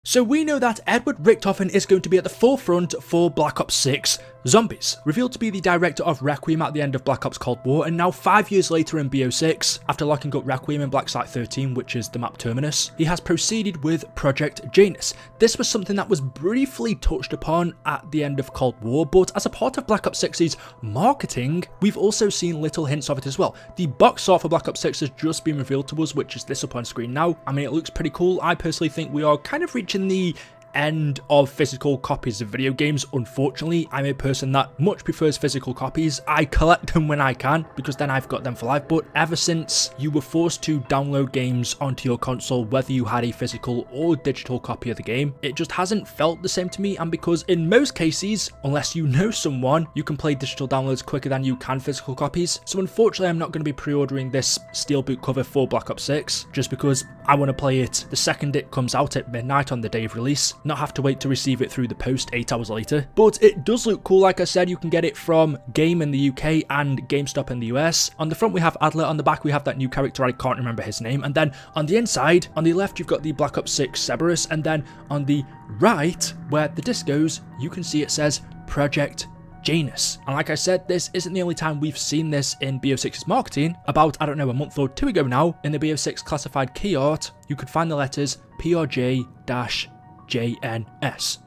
So we know that Edward Richtofen is going to be at the forefront for Black Ops 6 Zombies, revealed to be the director of Requiem at the end of Black Ops Cold War, and now 5 years later in BO6, after locking up Requiem in Black Site 13, which is the map terminus, he has proceeded with Project Janus. This was something that was briefly touched upon at the end of Cold War, but as a part of Black Ops 6's marketing, we've also seen little hints of it as well. The box art for Black Ops 6 has just been revealed to us, which is this up on screen now. I mean, it looks pretty cool. I personally think we are kind of reaching the end of physical copies of video games. Unfortunately, I'm a person that much prefers physical copies. I collect them when I can because then I've got them for life, but ever since you were forced to download games onto your console, whether you had a physical or digital copy of the game, it just hasn't felt the same to me. And because in most cases, unless you know someone, you can play digital downloads quicker than you can physical copies. So unfortunately, I'm not going to be pre-ordering this steelbook cover for Black Ops 6 just because I want to play it the second it comes out at midnight on the day of release, not have to wait to receive it through the post 8 hours later. But it does look cool. Like I said, you can get it from Game in the UK and GameStop in the US. On the front we have Adler, on the back we have that new character, I can't remember his name, and then on the inside, on the left you've got the Black Ops 6 Cerberus, and then on the right where the disc goes, you can see it says Project Janus. And like I said, this isn't the only time we've seen this in BO6's marketing. About, I don't know, a month or two ago now, in the BO6 classified key art, you could find the letters PRJ-JNS,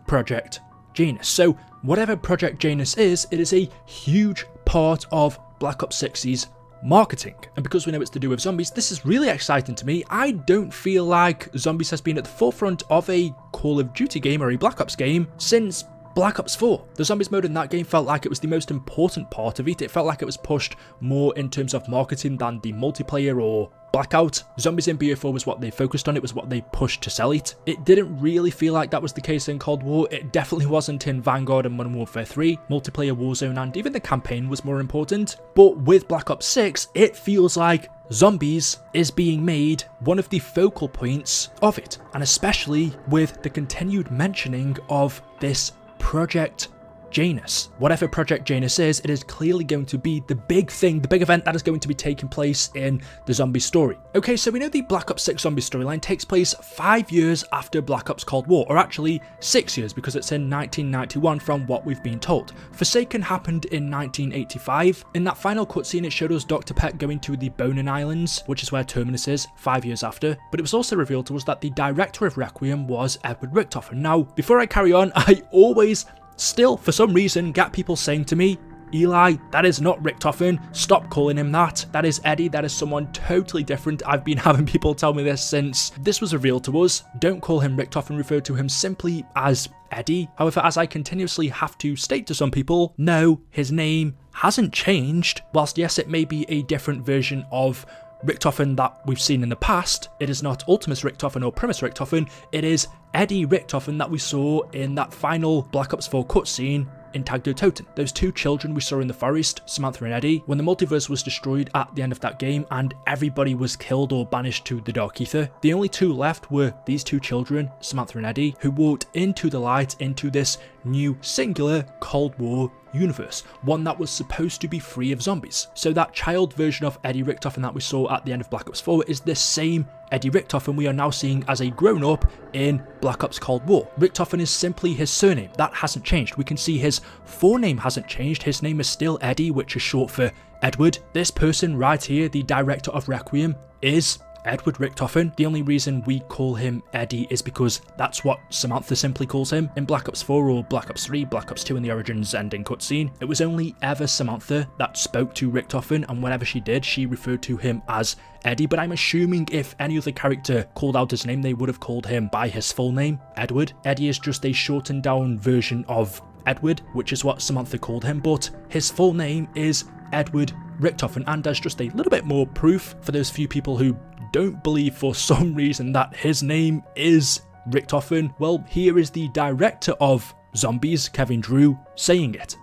Project Janus. So whatever Project Janus is, it is a huge part of Black Ops 6's marketing. And because we know it's to do with zombies, this is really exciting to me. I don't feel like zombies has been at the forefront of a Call of Duty game or a Black Ops game since Black Ops 4. The zombies mode in that game felt like it was the most important part of it. It felt like it was pushed more in terms of marketing than the multiplayer or Blackout. Zombies in BO4 was what they focused on, it was what they pushed to sell it. It didn't really feel like that was the case in Cold War. It definitely wasn't in Vanguard and Modern Warfare 3. Multiplayer Warzone and even the campaign was more important. But with Black Ops 6, it feels like zombies is being made one of the focal points of it. And especially with the continued mentioning of this Project Janus. Whatever Project Janus is, it is clearly going to be the big thing, the big event that is going to be taking place in the zombie story. Okay, so we know the Black Ops 6 zombie storyline takes place 5 years after Black Ops Cold War, or actually 6 years because it's in 1991 from what we've been told. Forsaken happened in 1985. In that final cutscene, it showed us Dr. Peck going to the Bonin Islands, which is where Terminus is, 5 years after. But it was also revealed to us that the director of Requiem was Edward Richtofen. Now, before I carry on, I always still, for some reason, get people saying to me, Eli, that is not Richtofen, stop calling him that. That is Eddie, that is someone totally different. I've been having people tell me this since this was revealed to us. Don't call him Richtofen, refer to him simply as Eddie. However, as I continuously have to state to some people, no, his name hasn't changed. Whilst yes, it may be a different version of Richtofen that we've seen in the past, it is not Ultimus Richtofen or Primus Richtofen, it is Eddie Richtofen that we saw in that final Black Ops 4 cutscene in Tag der Toten. Those two children we saw in the forest, Samantha and Eddie, when the multiverse was destroyed at the end of that game and everybody was killed or banished to the Dark Ether. The only two left were these two children, Samantha and Eddie, who walked into the light, into this new singular Cold War universe, one that was supposed to be free of zombies. So that child version of Eddie Richtofen that we saw at the end of Black Ops 4 is the same Eddie Richtofen we are now seeing as a grown-up in Black Ops Cold War. Richtofen is simply his surname, that hasn't changed. We can see his forename hasn't changed, his name is still Eddie, which is short for Edward. This person right here, the director of Requiem, is Edward Richtofen. The only reason we call him Eddie is because that's what Samantha simply calls him. In Black Ops 4 or Black Ops 3, Black Ops 2 in the Origins ending cutscene, it was only ever Samantha that spoke to Richtofen, and whenever she did, she referred to him as Eddie, but I'm assuming if any other character called out his name, they would have called him by his full name, Edward. Eddie is just a shortened down version of Edward, which is what Samantha called him, but his full name is Edward Richtofen, and there's just a little bit more proof for those few people who don't believe for some reason that his name is Richtofen. Well, here is the director of Zombies, Kevin Drew, saying it.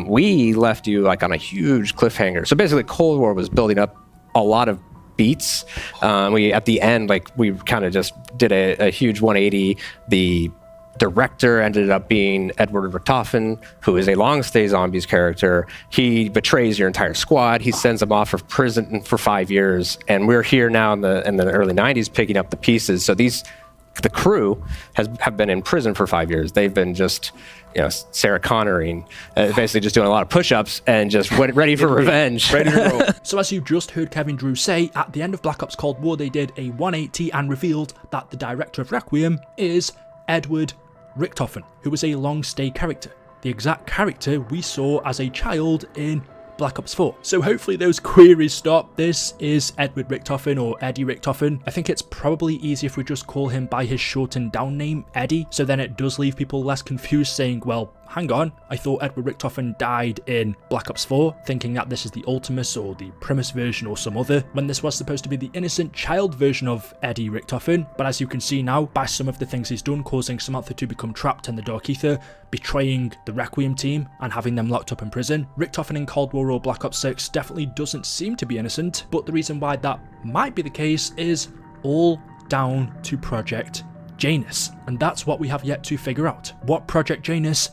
We left you like on a huge cliffhanger. So basically Cold War was building up a lot of beats. We at the end, like we kind of just did a huge 180. The director ended up being Edward Richtofen, who is a long-stay zombies character. He betrays your entire squad. He sends them off of prison for 5 years, and we're here now in the early 90s picking up the pieces. So these the crew have been in prison for 5 years. They've been just, Sarah Connoring, basically just doing a lot of push-ups and just ready for revenge. Ready to roll. So as you just heard Kevin Drew say, at the end of Black Ops Cold War, they did a 180 and revealed that the director of Requiem is Edward Richtofen, who was a long-stay character, the exact character we saw as a child in Black Ops 4. So hopefully those queries stop. This is Edward Richtofen, or Eddie Richtofen. I think it's probably easier if we just call him by his shortened down name, Eddie, so then it does leave people less confused, saying, well, hang on, I thought Edward Richtofen died in Black Ops 4, thinking that this is the Ultimus or the Primus version or some other, when this was supposed to be the innocent child version of Eddie Richtofen. But as you can see now, by some of the things he's done, causing Samantha to become trapped in the Dark Ether, betraying the Requiem team and having them locked up in prison, Richtofen in Cold War or Black Ops 6 definitely doesn't seem to be innocent, but the reason why that might be the case is all down to Project Janus, and that's what we have yet to figure out, what Project Janus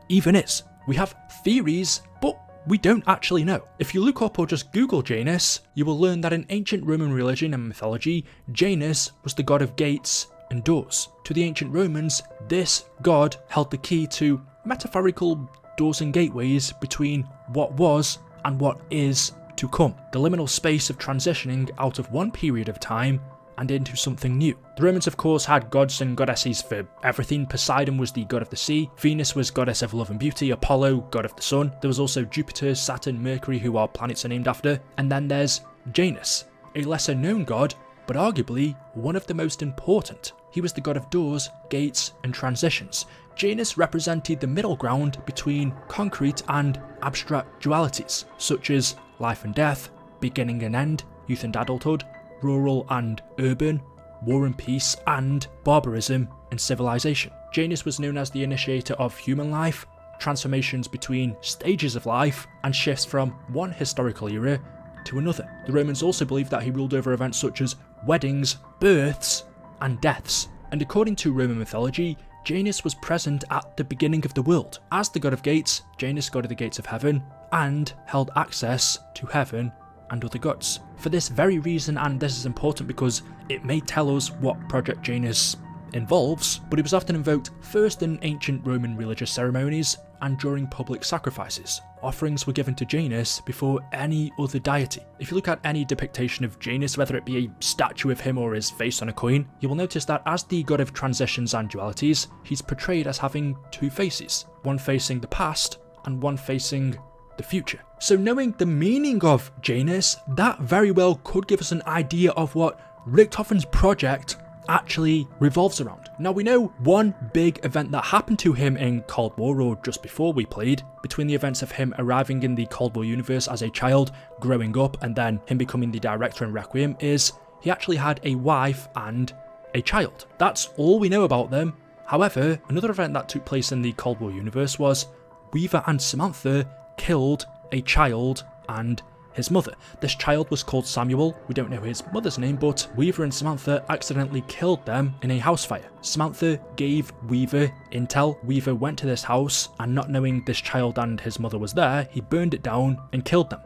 even is. We have theories, but we don't actually know. If you look up or just Google Janus, you will learn that in ancient Roman religion and mythology, Janus was the god of gates and doors. To the ancient Romans, this god held the key to metaphorical doors and gateways between what was and what is to come, the liminal space of transitioning out of one period of time and into something new. The Romans of course had gods and goddesses for everything. Poseidon was the god of the sea, Venus was goddess of love and beauty, Apollo, god of the sun. There was also Jupiter, Saturn, Mercury, who our planets are named after. And then there's Janus, a lesser known god, but arguably one of the most important. He was the god of doors, gates, and transitions. Janus represented the middle ground between concrete and abstract dualities, such as life and death, beginning and end, youth and adulthood, rural and urban, war and peace, and barbarism and civilization. Janus was known as the initiator of human life, transformations between stages of life, and shifts from one historical era to another. The Romans also believed that he ruled over events such as weddings, births, and deaths. And according to Roman mythology, Janus was present at the beginning of the world. As the god of gates, Janus guarded the gates of heaven and held access to heaven and other gods. For this very reason, and this is important because it may tell us what Project Janus involves, but it was often invoked first in ancient Roman religious ceremonies and during public sacrifices. Offerings were given to Janus before any other deity. If you look at any depiction of Janus, whether it be a statue of him or his face on a coin, you will notice that as the god of transitions and dualities, he's portrayed as having two faces, one facing the past and one facing the future. So knowing the meaning of Janus, that very well could give us an idea of what Richtofen's project actually revolves around. Now we know one big event that happened to him in Cold War, or just before we played, between the events of him arriving in the Cold War universe as a child, growing up, and then him becoming the director in Requiem, is he actually had a wife and a child. That's all we know about them. However, another event that took place in the Cold War universe was Weaver and Samantha killed a child and his mother. This child was called Samuel. We don't know his mother's name, but Weaver and Samantha accidentally killed them in a house fire. Samantha gave Weaver intel. Weaver went to this house, and not knowing this child and his mother was there, he burned it down and killed them.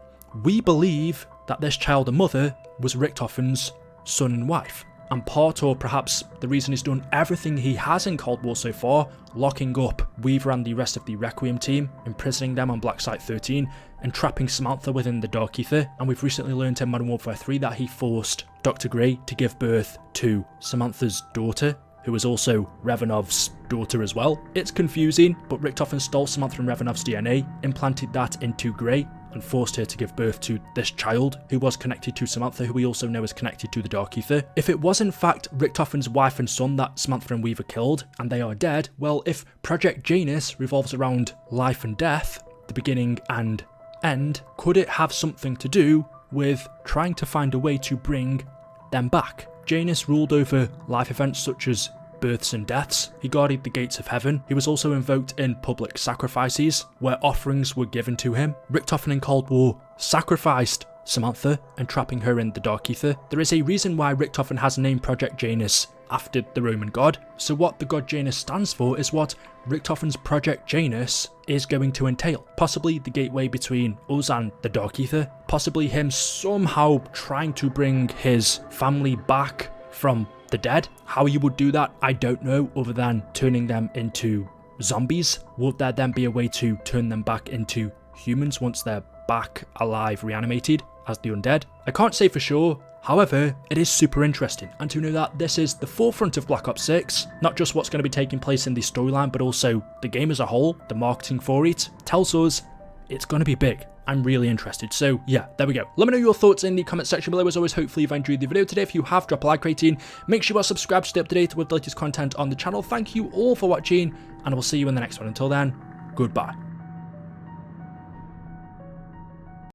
We believe that this child and mother was Richtofen's son and wife. And part, or perhaps the reason he's done everything he has in Cold War so far, locking up Weaver and the rest of the Requiem team, imprisoning them on Black Site 13, and trapping Samantha within the Dark Ether. And we've recently learned in Modern Warfare 3 that he forced Dr. Grey to give birth to Samantha's daughter, who is also Revanov's daughter as well. It's confusing, but Richtofen stole Samantha and Revanov's DNA, implanted that into Grey, and forced her to give birth to this child, who was connected to Samantha, who we also know is connected to the Dark Ether. If it was in fact Richtofen's wife and son that Samantha and Weaver killed, and they are dead, well, if Project Janus revolves around life and death, the beginning and end, could it have something to do with trying to find a way to bring them back? Janus ruled over life events such as births and deaths. He guarded the gates of heaven. He was also invoked in public sacrifices, where offerings were given to him. Richtofen in Cold War sacrificed Samantha, entrapping her in the Dark Ether. There is a reason why Richtofen has named Project Janus after the Roman god. So what the god Janus stands for is what Richtofen's Project Janus is going to entail. Possibly the gateway between us and the Dark Ether. Possibly him somehow trying to bring his family back from the dead. How you would do that, I don't know, other than turning them into zombies. Would there then be a way to turn them back into humans once they're back alive, reanimated as the undead? I can't say for sure. However, it is super interesting, and to know that this is the forefront of Black Ops 6, not just what's going to be taking place in the storyline, but also the game as a whole, the marketing for it, tells us it's going to be big. I'm really interested. So yeah, there we go. Let me know your thoughts in the comment section below. As always, hopefully you've enjoyed the video today. If you have, drop a like rating. Make sure you are subscribed to stay up to date with the latest content on the channel. Thank you all for watching, and I will see you in the next one. Until then, goodbye.